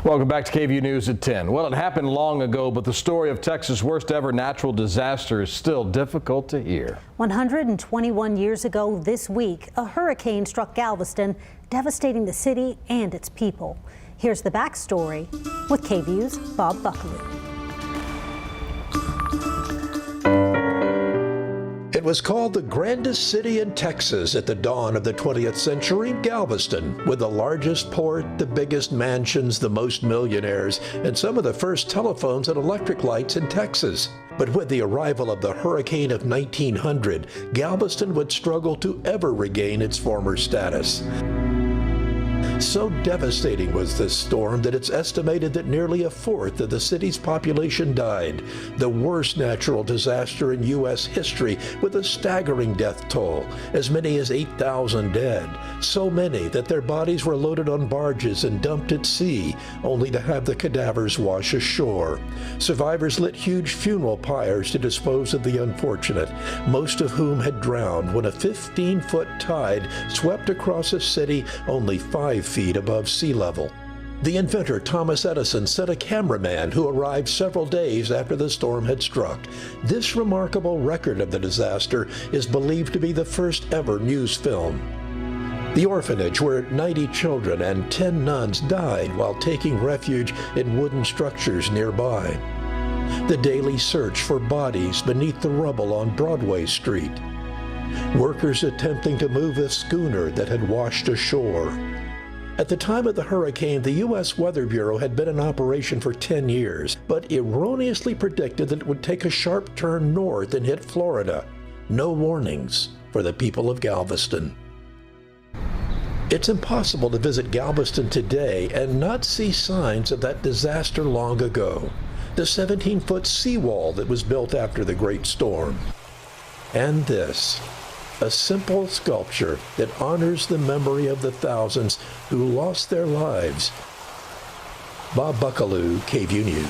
Welcome back to KVUE News at 10. Well, it happened long ago, but the story of Texas' worst ever natural disaster is still difficult to hear. 121 years ago this week, a hurricane struck Galveston, devastating the city and its people. Here's the backstory with KVUE's Bob Buckaloo. It was called the grandest city in Texas at the dawn of the 20th century, Galveston, with the largest port, the biggest mansions, the most millionaires, and some of the first telephones and electric lights in Texas. But with the arrival of the hurricane of 1900, Galveston would struggle to ever regain its former status. So devastating was this storm that it's estimated that nearly a fourth of the city's population died. The worst natural disaster in U.S. history, with a staggering death toll, as many as 8,000 dead. So many that their bodies were loaded on barges and dumped at sea, only to have the cadavers wash ashore. Survivors lit huge funeral pyres to dispose of the unfortunate, most of whom had drowned when a 15-foot tide swept across a city only 5 feet above sea level. The inventor Thomas Edison sent a cameraman who arrived several days after the storm had struck. This remarkable record of the disaster is believed to be the first ever news film. The orphanage where 90 children and 10 nuns died while taking refuge in wooden structures nearby. The daily search for bodies beneath the rubble on Broadway Street. Workers attempting to move a schooner that had washed ashore. At the time of the hurricane, the U.S. Weather Bureau had been in operation for 10 years, but erroneously predicted that it would take a sharp turn north and hit Florida. No warnings for the people of Galveston. It's impossible to visit Galveston today and not see signs of that disaster long ago. The 17-foot seawall that was built after the great storm. And this. A simple sculpture that honors the memory of the thousands who lost their lives. Bob Buckaloo, KVUE News.